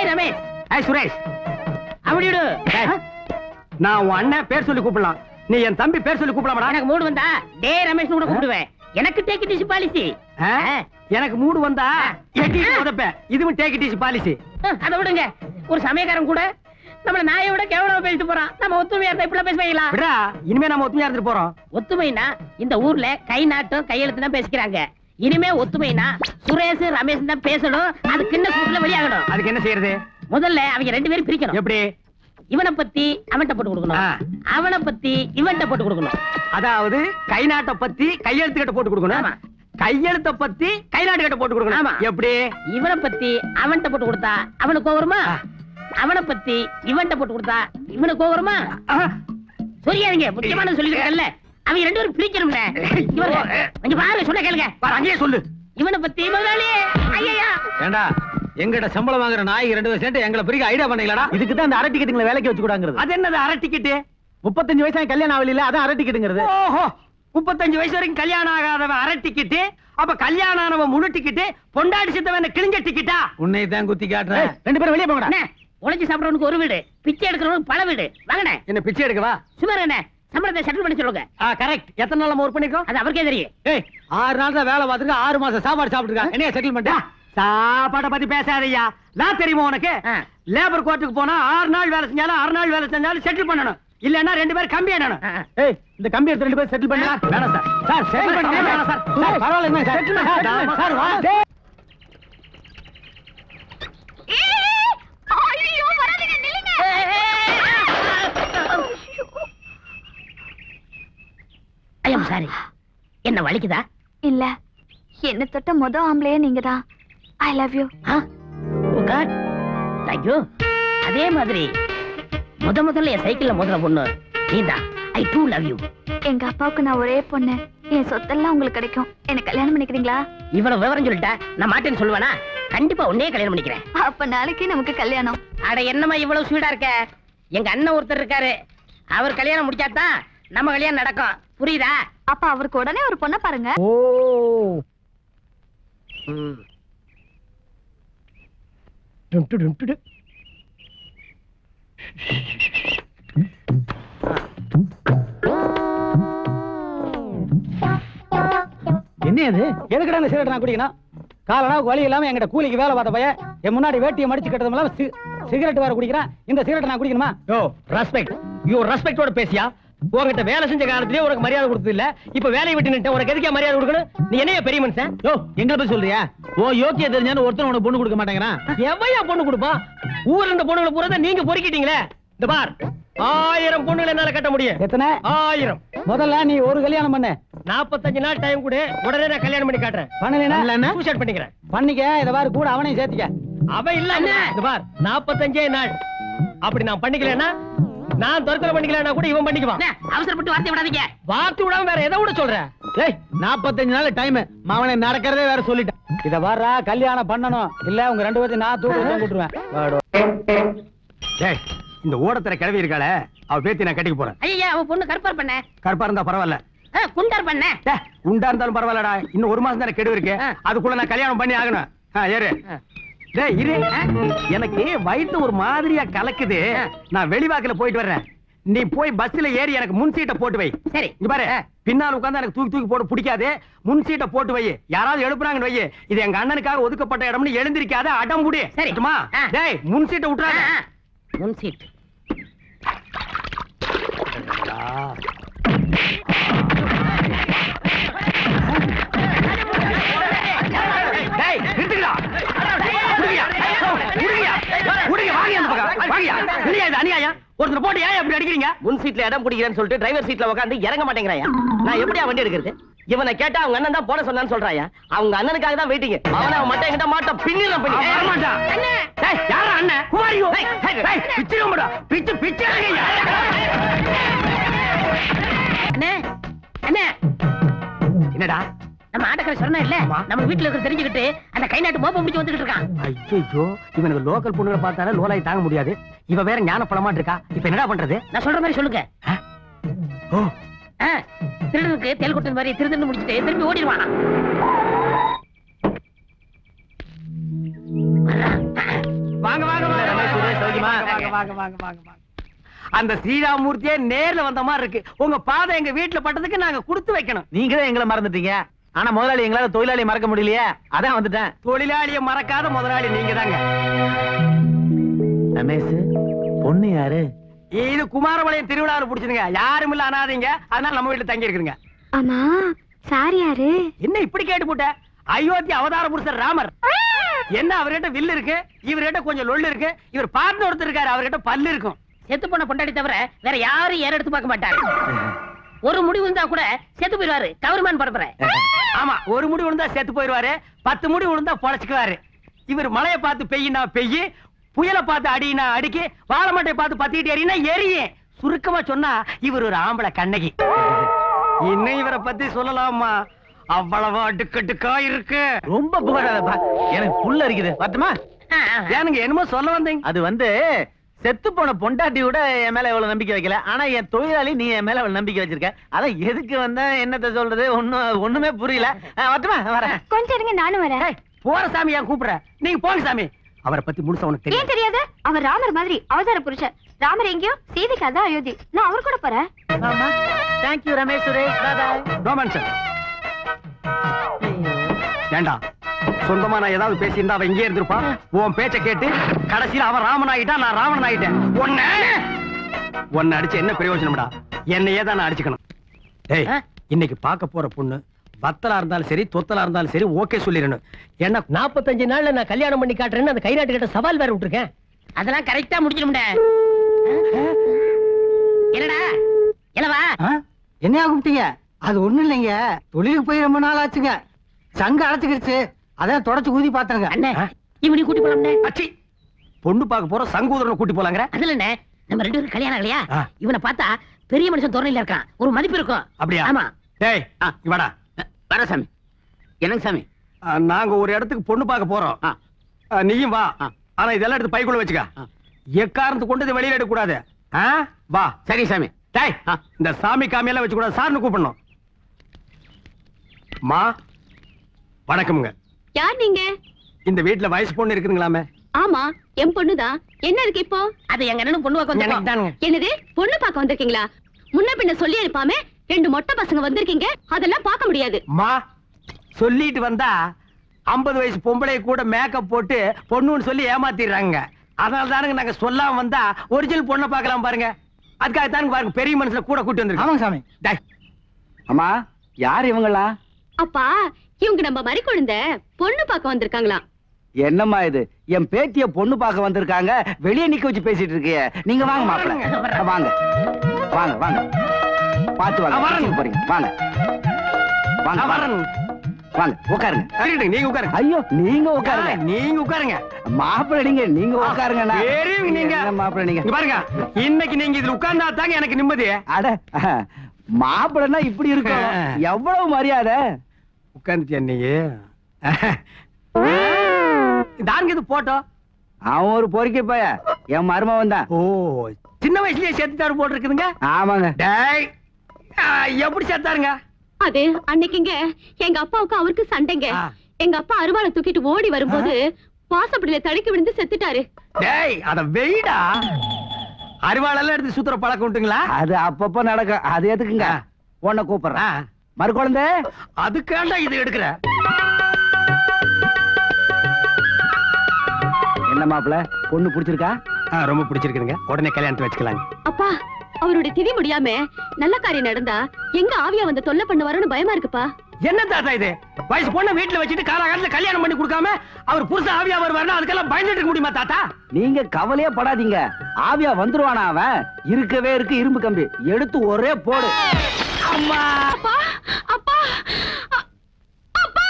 ரமேஷ், சுரேஷ், அப்படி விடு. நான் உன் அண்ணன் பேர் சொல்லி கூப்பிடலாம், நீ என் தம்பி பேர் சொல்லி கூப்பிடலாமா? எனக்கு மூடு வந்தா டே ரமேஷ் கூட கூப்பிடுவேன். எனக்கு டேக் இட் ஈஸி பாலிசி. எனக்கு மூடு வந்தா இதுவும் டேக் இட் ஈஸி பாலிசி. அதை விடுங்க. ஒரு சமயக்காரன் கூட நம்மள நாயை விட கேவலமா பேசிட்டு போறான். நம்ம ஒத்துமையா இருந்தா இப்படி பேச வைக்கலாம். விடா, இனிமே நம்ம ஒத்துமையா இருந்துட்டு போறோம். ஒத்துமைனா இந்த ஊர்ல கை நாட்டும் கையெழுத்து தான் பேசிக்கிறாங்க. இனிமே ஒத்துமைனா சுரேஷ் ரமேஷ் தான் பேசணும். அது கிண்ண சூட்ல வெளியாகணும். அதுக்கு என்ன செய்யறது? முதல்ல அவங்க ரெண்டு பேரும் பிரிக்கணும். எப்படி? இவனை பத்தி அவன்கிட்ட போட்டு கொடுக்கணும், அவனை பத்தி இவன்கிட்ட போட்டு கொடுக்கணும். அதாவது கை நாட்டை பத்தி கையெழுத்து கிட்ட போட்டு கொடுக்கணும், கையெழுத்த பத்தி கை நாட்டு கிட்ட போட்டு கொடுக்கணும். எப்படி? இவனை பத்தி அவன்கிட்ட போட்டு கொடுத்தா அவனுக்கு வருமா? அவனை பத்தி இவன்கிட்ட போட்டு கொடுத்தா இவனுக்கு வருமா? சொல்லாதீங்க, முக்கியமான சொல்லிக்கிறேன்ல. அவங்க ரெண்டு பேரும் பிரிக்கணும்ல. இங்க பாரு, சொல்ல கேளுங்க. அங்கேயே சொல்லு. இவனை பத்தி முதலாளி. ஐயா ஏண்டா, எங்கட சம்பளம் வாங்குற நாய் ரெண்டு பேரும் சேர்ந்து எங்களை பிரிக்க ஐடியா பண்ணீங்களா? இதுக்கு தான் அந்த அரை டிக்கெட்டுங்களை வேலைக்கு வச்சு கூடாங்கிறது. அது என்னது அரை டிக்கெட்டு? 35 வயசா கல்யாணம் ஆகல, அதான் அரை டிக்கெட்டுங்கிறது. ஓஹோ, 35 வயசு வரைக்கும் கல்யாணம் ஆகாதவன் அரை டிக்கெட்டு, அப்ப கல்யாணம் ஆனவன் முழு டிக்கெட்டு, பொண்டாடி சித்தவன் கிழிஞ்ச டிக்கெட்டா? உன்னை தான் குத்தி காட்டுறேன். ரெண்டு பேரும் வெளியே போங்கடா. உழைச்சி சாப்பிடறவனுக்கு ஒரு வீடு, பிச்சை எடுக்கிறவனுக்கு பல வீடு. வாங்கண்ணே. என்ன பிச்சை எடுக்கவா? சுமார் என்ன சம்பளத்தை செட்டில் பண்ணி சொல்லுங்க. கரெக்ட். எத்தனை நாள் ஒர்க் பண்ணிருக்கோம்? அது அவருக்கே தெரியும். 6 நாள் தான் வேலை பார்த்துருக்க, 6 மாசம் சாப்பாடு சாப்பிட்டுருக்கா. என்ன செட்டில்மெண்ட்? சாப்பாட்டை பத்தி பேசாதையா. நான் தெரியுமா உனக்கு? லேபர் கோர்ட்டுக்கு போனா 6 நாள் வேலை செஞ்சாலும் 6 நாள் வேலை செஞ்சாலும் செட்டில் பண்ணணும். இல்லன்னா 2 பேரும் கம்பி என்னணும். இந்த கம்பி எடுத்து 2 பேரும் செட்டில் பண்ணா வேணாம் சார். சார் செட்டில் பண்ணி வேணாம் சார். பரவாயில்ல சார். சார் வா. ஐயோ, வராதீங்க, நில்லுங்க. I'm sorry. என்ன வலிக்குதா? இல்ல, என்ன தொட்ட முத ஆம்பளையே நீங்கதான். I love you. Oh God, thank you. அதே மாதிரி முதல்ல என் சைக்கிள்ல முதல்ல பொண்ணு நீதான். I do love you. எங்க அப்பாவுக்கு நான் ஒரே பொண்ணு. என் சொத்தெல்லாம் உங்களுக்கு கிடைக்கும். என்ன கல்யாணம் பண்ணிக்கிறீங்களா? இவ்வளவு விவரம் சொல்லிட்டா நான் மாட்டேன்னு சொல்லுவேனா? கண்டிப்பா உன்னையே கல்யாணம் பண்ணிக்கிறேன். அப்ப நாளைக்கு நமக்கு கல்யாணம். அட என்னமா இவ்வளவு ஸ்வீடா இருக்க? எங்க அண்ணன் ஒருத்தர் இருக்காரு, அவர் கல்யாணம் முடிச்சாதான் நம்ம கல்யாணம் நடக்கும். புரியுதா? அப்ப அவருக்கு உடனே ஒரு பொண்ணை பாருங்க. ஓ, என்ன இது? எதுக்குடா இந்த சிகரெட் நான் குடிக்கணும்? காலனாவுக்கு வழி இல்லாம எங்கிட்ட கூலிக்கு வேலை பார்த்த பையன் என் முன்னாடி வேட்டியை மடிச்சு கட்டதும் சிகரெட் வேற குடிக்கிறான். இந்த சிகரெட் நான் குடிக்கணுமா? யோ ரெஸ்பெக்ட், யூ ரெஸ்பெக்டோட பேசியா? உங்ககிட்ட வேலை செஞ்ச காலத்திலேயே உனக்கு மரியாதை கொடுத்தது இல்ல, இப்ப வேலையை விட்டு நின்னுட்ட, உனக்கு எதுக்கே மரியாதை கொடுக்கணும்? நீ என்னைய பெரிய மனுஷன்? யோ, எங்களை போய் சொல்றியா? ஓ யோக்கிய தெரிஞ்சாலும் ஒருத்தன் உனக்கு பொண்ணு கொடுக்க மாட்டேங்கிறான். எவையா பொண்ணு கொடுப்பா? ஊர்ல இருந்த பொண்ணுகளை பூரா நீங்க பொறுக்கிட்டீங்களே. இந்த பார், 1000 பொண்ணுகளை என்னால கட்ட முடியும். எத்தனை? 1000. முதல்ல நீ ஒரு கல்யாணம் பண்ணு. 45 நாள் டைம் கூட, உடனே நான் கல்யாணம் பண்ணி காட்டுறேன். பண்ணலைன்னா சூசைட் பண்ணிக்கிறேன். பண்ணிக்க. இத பாரு, கூட அவனையும் சேர்த்துக்க. அவன் இல்ல. இந்த பார், 45 நாள் அப்படி நான் பண்ணிக்கலன்னா, நான் தற்கொலை பண்ணிக்கலன்னா கூட இவன் பண்ணிக்குவான். அவசரப்பட்டு வார்த்தை விடாதீங்க. வார்த்தை விடாம வேற எதை விட சொல்றேன்? ஏய், 45 நாள் டைம். அவனை நடக்கிறதே வேற சொல்லிட்டேன். இத பாரா, கல்யாணம் பண்ணணும். இல்ல உங்க 2 பேரும் நான் தூக்கு கூட்டுருவேன். டேய், இந்த ஓடத்தர கிளவி இருக்காளே, அவ பேத்தி நான் கட்டிக்க போறேன். ஐயா, அவன் பொண்ணு கருப்பார் பண்ண. கருப்பா இருந்தா பரவாயில்ல, குண்டார் பண்ண. உண்டா இருந்தாலும் பரவாயில்லடா. இன்னும் 1 மாசம் தானே கெடு இருக்கு, அதுக்குள்ள நான் கல்யாணம் பண்ணி ஆகணும். ஏறு. டேய் இரு, எனக்கு வயிற்று ஒரு மாதிரியா கலக்குது. நான் வெளிவாக்குல போயிட்டு வர்றேன். நீ போய் பஸ்ல ஏறி எனக்கு முன் சீட்டை போட்டு வை. சரி. இங்க பாரு, பின்னால் உட்கார்ந்து எனக்கு தூக்கி தூக்கி போட்டு பிடிக்காது. முன் சீட்டை போட்டு வை. யாராவது எழுப்புறாங்கன்னு வை. இது எங்க அண்ணனுக்காக ஒதுக்கப்பட்ட இடம்னு எழுந்திருக்காத, அடம் புடி. சரி. டேய், முன் சீட்டை விட்டுறாங்க. முன் சீட். டேய் நிறுத்துடா. ஒருத்தர் போட்டு ஏன் அப்படி அடிக்கிறீங்க? முன் சீட்ல இடம் பிடிக்கிறேன்னு சொல்லிட்டு டிரைவர் சீட்ல உட்காந்து இறங்க மாட்டேங்கிறாயா? நான் எப்படியா வண்டி எடுக்கிறது? இவனை கேட்டா அவங்க அண்ணன் தான் போட சொன்னான்னு சொல்றாயா? அவங்க அண்ணனுக்காக தான் வெயிட்டிங். அவனை மட்டும் என்கிட்ட மாட்டான், பின்னில பண்ணி வர மாட்டான். டேய் யாரா அண்ணன்? குமாரியோ. டேய் பிச்சிடுங்கடா. பிச்சு அண்ணே அண்ணே, என்னடா? நம்ம ஆட்டக்கார சொன்னா இல்ல, நம்ம வீட்டுல இருக்க தெரிஞ்சுக்கிட்டு அந்த கை நாட்டு மோப்பம் முடிச்சு வந்துட்டு இருக்கான். ஐயோ, இவனுக்கு லோக்கல் பொண்ணுகளை பார்த்தாலே லோலாய் தாங்க முடியாது. இவ வேற ஞான பழமாட்டு இருக்கா. இப்ப என்னடா பண்றது? நான் சொல்ற மாதிரி சொல்லுங்க. திருடனுக்கு தெல் கொட்டன் மாதிரி திருடன்னு முடிச்சுட்டு திரும்பி ஓடிடுவானா? வாங்க வாங்க வாங்க வாங்க. அந்த ஸ்ரீராமூர்த்தியே நேர்ல வந்த மாதிரி இருக்கு. உங்க பாதம் எங்க வீட்டுல பட்டதுக்கு நாங்க கொடுத்து வைக்கணும். நீங்க தான் எங்களை மறந்துட்டீங்க. ஆனா முதலாளி எங்களால தொழிலாளி மறக்க முடியலையே, அதான் வந்துட்டேன். தொழிலாளிய மறக்காத முதலாளி நீங்க தாங்க. ரமேஷ், பொண்ணு யாரு? இது குமாரபாளையம் திருவிழாவில் புடிச்சுதுங்க. யாரும் இல்ல அனாதீங்க, அதனால நம்ம வீட்டுல தங்கி இருக்குதுங்க. ஆமா சார் யாரு? என்ன இப்படி கேட்டு போட்ட? அயோத்தி அவதார புருஷர் ராமர். என்ன அவர்கிட்ட வில்லு இருக்கு, இவர்கிட்ட கொஞ்சம் லொல்லு இருக்கு. இவர் பார்த்து ஒருத்தர் இருக்காரு, அவர்கிட்ட பல்லு இருக்கும். செத்து போன பொண்டாடி தவிர வேற யாரும் ஏற எடுத்து பார்க்க மாட்டாரு. ஒரு முடிவு இருந்தா கூட செத்து போயிடுவாரு. கவர்மெண்ட் பரப்புற. ஆமா, ஒரு முடி விழுந்தா செத்து போயிருவாரு, 10 முடி விழுந்தா பொழைச்சுக்குவாரு. இவர் மழையை பார்த்து பெய்யினா பெய்யி, புயலை பார்த்து அடினா அடிக்கி, வாழை மட்டையை பார்த்து பத்திட்டு எறினா எரியும். சுருக்கமா சொன்னா இவர் ஒரு ஆம்பளை கண்ணகி. இன்னும் இவரை பத்தி சொல்லலாமா? அவ்வளவு அடுக்கடுக்கா இருக்கு. ரொம்ப புகழாதப்பா, எனக்கு புல்ல இருக்குது. வரட்டுமா? ஏனுங்க என்னமோ சொல்ல வந்தீங்க? அது வந்து செத்து போன பொண்டாட்டி கூட என் மேல எவ்வளவு நம்பிக்கை வைக்கல. ஆனா என் தொழிலாளி நீ என் மேல எவ்வளவு நம்பிக்கை வச்சிருக்க. அதான் எதுக்கு வந்த என்னத்த சொல்றது ஒண்ணுமே புரியல. வரட்டுமா? வரேன். கொஞ்சம் இருங்க, நானும் வரேன். போற சாமி ஏன் கூப்பிடுற? நீங்க போங்க சாமி. அவரை பத்தி முழுசா உனக்கு ஏன் தெரியாது? அவர் ராமர் மாதிரி அவதார புருஷன். ராமர் எங்கேயோ, சீதைக்கு அதான் அயோத்தி. நான் அவர் கூட போறேன். ஆமா. Thank you Ramesh Suresh. Bye bye. ரோமான்சன். ஏண்டா சொந்தமா நான் ஏதாவது பேசியிருந்தா அவன் இங்கே இருந்திருப்பான். உன் பேச்ச கேட்டு கடைசியில் அவன் ராமன் ஆகிட்டான், நான் ராவணன் ஆகிட்டேன். உன்னை அடிச்சு என்ன பிரயோஜனம்டா? என்னையே தான் நான் அடிச்சுக்கணும். டேய், இன்னைக்கு பார்க்க போற பொண்ணு வத்தலா இருந்தாலும் சரி, தொத்தலா இருந்தாலும் சரி, ஓகே சொல்லிடணும். ஏன்னா 45 நாள்ல நான் கல்யாணம் பண்ணி காட்டுறேன்னு அந்த கைநாட்டு கிட்ட சவால் வேற விட்டுருக்கேன். அதெல்லாம் கரெக்டா முடிச்சிடும்டா. என்னடா எலவா என்னையா கூப்பிட்டீங்க? அது ஒண்ணும் இல்லைங்க, தொழிலுக்கு போய் ரொம்ப நாள் ஆச்சுங்க. சங்க அடைச்சுக்கிடுச்சு, அதான் தொடச்சு ஊதி பாத்தாங்க. அண்ணே, இவனை கூட்டி போலாம்னே. அச்சி, பொண்ணு பார்க்க போற சங்கூதரனை கூட்டி போலாங்கிற? அதுல என்ன, நம்ம 2 பேரும் கல்யாணம் ஆகலையா? இவனை பார்த்தா பெரிய மனுஷன் தோரணையில இருக்கான், ஒரு மதிப்பு இருக்கும். அப்படியா? ஆமா. டேய் இவடா. வர சாமி. என்னங்க சாமி? நாங்க ஒரு இடத்துக்கு பொண்ணு பார்க்க போறோம். நீயும் வா. ஆனா இதெல்லாம் எடுத்து பைக்குள்ள வச்சுக்க. எக்காரணத்து கொண்டு இதை வெளியில எடுக்க கூடாது. வா. சரி சாமி. டேய், இந்த சாமி காமியெல்லாம் வச்சு கூடாது, சார்னு கூப்பிடணும். மா வணக்கம்ங்க. யார் நீங்க? இந்த வீட்டுல வயசு பொண்ணு இருக்குதுங்களாமே? ஆமா, என் பொண்ணுதான். என்ன இருக்கு இப்போ? அது எங்க அண்ணனும் பொண்ணு பார்க்க வந்தாங்க. என்னது, பொண்ணு பார்க்க வந்திருக்கீங்களா? முன்ன பின்ன சொல்லி அனுப்பாம 2 மொட்டை பசங்க வந்திருக்கீங்க, அதெல்லாம் பார்க்க முடியாது. மா சொல்லிட்டு வந்தா 50 வயசு பொம்பளை கூட மேக்கப் போட்டு பொண்ணுன்னு சொல்லி ஏமாத்திடுறாங்க. அதனால தானுங்க நாங்க சொல்லாம வந்தா ஒரிஜினல் பொண்ணை பார்க்கலாம் பாருங்க. அதுக்காக தானுங்க பாருங்க பெரிய மனுஷனை கூட கூட்டி வந்திருக்கோம். ஆமாங்க சாமி. டேய், அம்மா, யார் இவங்களா? அப்பா, இவங்க நம்ம மறி குழந்தை பொண்ணு பார்க்க வந்திருக்காங்களா? என்னம்மா இது? என் பேத்திய பொண்ணு பார்க்க வந்திருக்காங்க, வெளியே நிக்க வச்சு பேசிட்டு இருக்கிய. நீங்க வாங்க மாப்பிள்ள, வாங்க வாங்க வாங்க. பாத்து வாங்க, போறீங்க. வாங்க வாங்க வாங்க, உட்காருங்க. நீங்க உட்காருங்க. ஐயோ, நீங்க உட்காருங்க. நீங்க உட்காருங்க. மாப்பிள்ள நீங்க உட்காருங்க. நீங்க மாப்பிள்ள நீங்க பாருங்க, இன்னைக்கு நீங்க இதுல உட்கார்ந்தா தாங்க எனக்கு நிம்மதி. அட, மாப்பிள்ளனா இப்படி இருக்கும். எவ்வளவு மரியாதை. உட்கார்ந்துட்டியா நீ? தாங்க இது போட்டோ. அவன் ஒரு பொறுக்கி பைய, என் மருமவன் தான். ஓ, சின்ன வயசுலயே செத்துட்டாரு போட்டு இருக்குதுங்க. ஆமாங்க. டேய், எப்படி செத்தாருங்க? அது அன்னைக்குங்க எங்க அப்பாவுக்கு அவருக்கு சண்டைங்க. எங்க அப்பா அருவாளை தூக்கிட்டு ஓடி வரும்போது வாசப்படியில தடுக்கி விழுந்து செத்துட்டாரு. டேய், அத வெயிடா. அருவாளெல்லாம் எடுத்து சுத்துற பழக்கம் உண்டுங்களா? அது அப்பப்ப நடக்கும். அது எதுக்குங்க? உன்னை கூப்பிடுறேன். மறு குழந்தை, அதுக்காண்டா இது எடுக்கிற? என்ன மாப்பிள்ள, பொண்ணு பிடிச்சிருக்கா? ரொம்ப பிடிச்சிருக்குதுங்க. உடனே கல்யாணத்தை வச்சுக்கலாங்க. அப்பா, அவருடைய திதி முடியாம நல்ல காரியம் நடந்தா எங்க ஆவியா வந்து தொல்லை பண்ணுவாருன்னு பயமா இருக்குப்பா. என்ன தாத்தா இது? வயசு பொண்ணை வீட்டுல வச்சுட்டு காலகாலத்துல கல்யாணம் பண்ணி கொடுக்காம அவர் புருஷன் ஆவியா வருவாருன்னா அதுக்கெல்லாம் பயந்துட்டு இருக்க முடியுமா தாத்தா? நீங்க கவலையே படாதீங்க, ஆவியா வந்துருவானா அவன். இருக்கவே இருக்கு இரும்பு கம்பி, எடுத்து ஒரே போடு. அம்மா, அப்பா அப்பா அப்பா